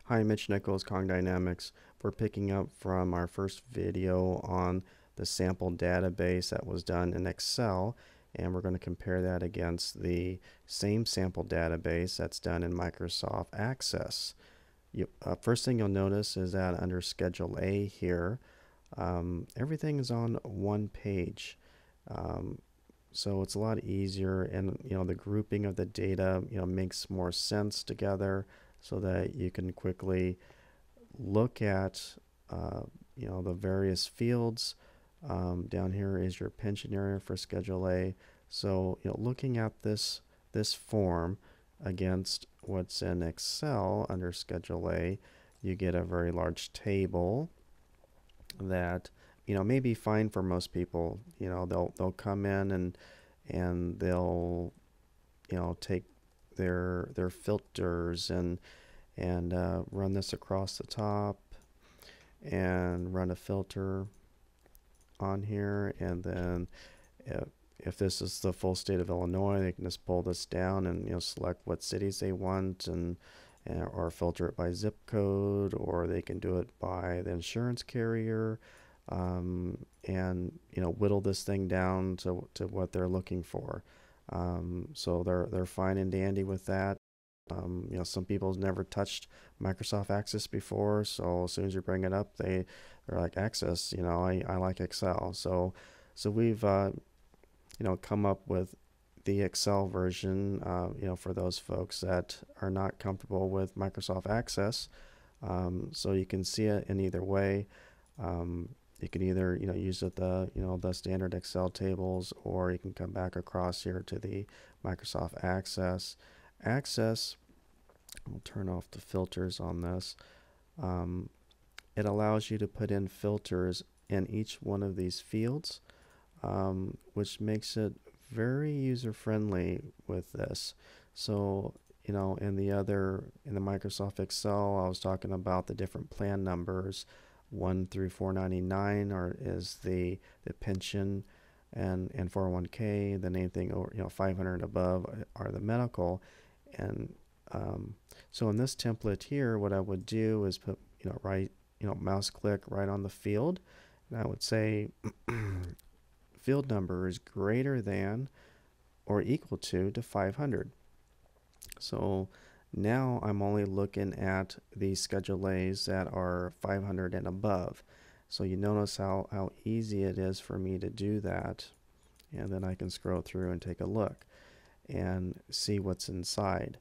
Hi, Mitch Nichols, Kong Dynamics. We're picking up from our first video on the sample database that was done in Excel, and we're going to compare that against the same sample database that's done in Microsoft Access. First thing you'll notice is that under Schedule A here, everything is on one page. Um, so it's a lot easier, and the grouping of the data makes more sense together so that you can quickly look at the various fields. Down here is your pension area for Schedule A. So looking at this form against what's in Excel under Schedule A, you get a very large table that may be fine for most people. They'll come in and they'll take their filters and run this across the top and run a filter on here, and then if this is the full state of Illinois, they can just pull this down and select what cities they want and or filter it by zip code, or they can do it by the insurance carrier, and whittle this thing down to what they're looking for. So they're fine and dandy with that. Some people have never touched Microsoft Access before, so as soon as you bring it up, they're like, Access, I like Excel. So we've come up with the Excel version, for those folks that are not comfortable with Microsoft Access. So you can see it in either way. You can either use the standard Excel tables, or you can come back across here to the Microsoft Access. We'll turn off the filters on this. It allows you to put in filters in each one of these fields, which makes it very user-friendly with this. So in the Microsoft Excel, I was talking about the different plan numbers. 1 through 499 is the pension and 401k. Then anything over 500 and above are the medical. And so in this template here, what I would do is put mouse click right on the field, and I would say field number is greater than or equal to 500. So now I'm only looking at the Schedule A's that are 500 and above. So you notice how easy it is for me to do that. And then I can scroll through and take a look and see what's inside.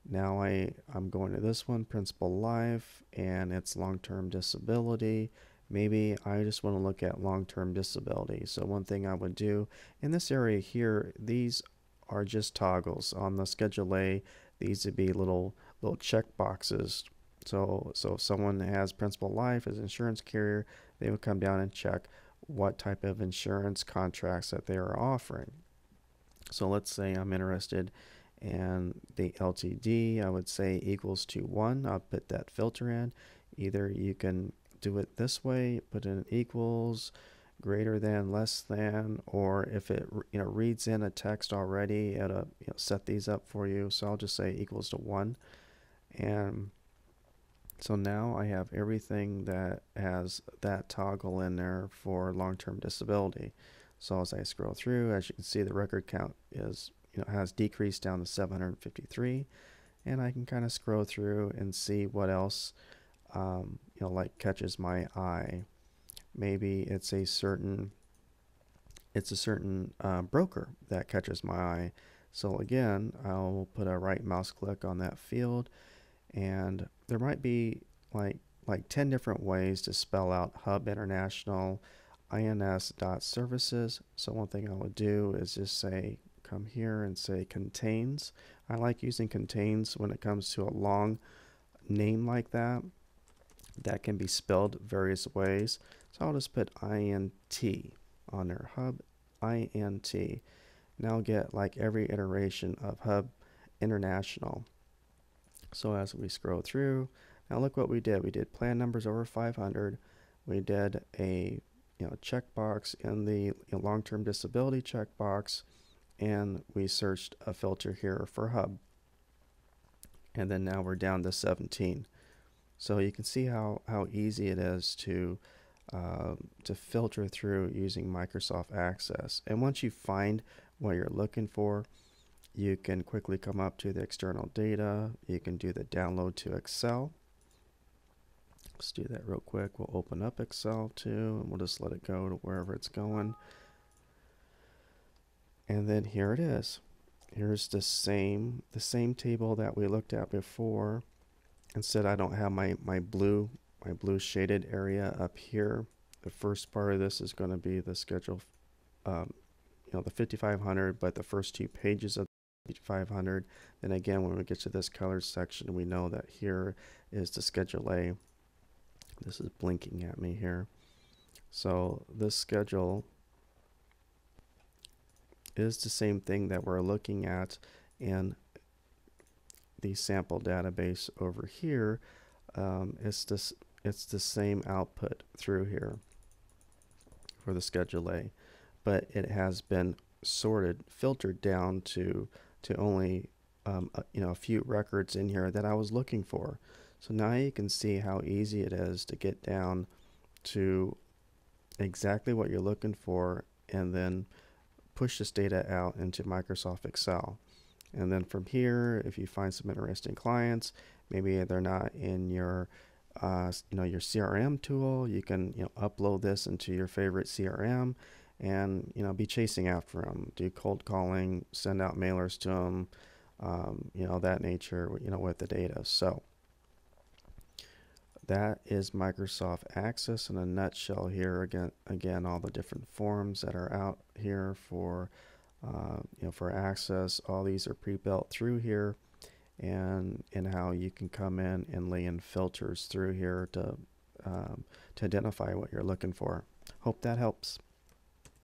Now I'm going to this one, Principal Life, and it's long-term disability. Maybe I just want to look at long-term disability. So one thing I would do in this area here, these are just toggles. On the Schedule A, these would be little check boxes. So if someone has Principal Life as an insurance carrier, they would come down and check what type of insurance contracts that they are offering. So let's say I'm interested in the LTD. I would say equals to 1. I'll put that filter in. Either you can do it this way, put in equals, greater than, less than, or if it reads in a text already, it'll set these up for you. So I'll just say equals to 1. And so now I have everything that has that toggle in there for long-term disability. So as I scroll through, as you can see, the record count is has decreased down to 753, and I can kind of scroll through and see what else like catches my eye. Maybe it's a certain broker that catches my eye. So again, I'll put a right mouse click on that field, and there might be like 10 different ways to spell out Hub International ins.services. So one thing I would do is just say, come here and say contains. I like using contains when it comes to a long name like that can be spelled various ways. So I'll just put INT on there, Hub INT. Now I'll get like every iteration of Hub International. So as we scroll through, now look what we did. We did plan numbers over 500. We did a checkbox in the long-term disability checkbox, and we searched a filter here for Hub. And then now we're down to 17. So you can see how easy it is to filter through using Microsoft Access. And once you find what you're looking for, you can quickly come up to the external data. You can do the download to Excel. Let's do that real quick. We'll open up Excel too, and we'll just let it go to wherever it's going. And then here it is. Here's the same table that we looked at before. Instead, I don't have my blue shaded area up here. The first part of this is going to be the schedule, the 5500, but the first 2 pages of 5500. Then again, when we get to this color section, we know that here is the Schedule A. This is blinking at me here. So this schedule is the same thing that we're looking at in the sample database over here. It's the same output through here for the Schedule A, but it has been filtered down to only a few records in here that I was looking for. So now you can see how easy it is to get down to exactly what you're looking for, and then push this data out into Microsoft Excel. And then from here, if you find some interesting clients, maybe they're not in your your CRM tool, you can upload this into your favorite CRM, and be chasing after them, do cold calling, send out mailers to them, that nature, with the data. So that is Microsoft Access in a nutshell here. Again, all the different forms that are out here for for Access. All these are pre-built through here, and how you can come in and lay in filters through here to identify what you're looking for. Hope that helps.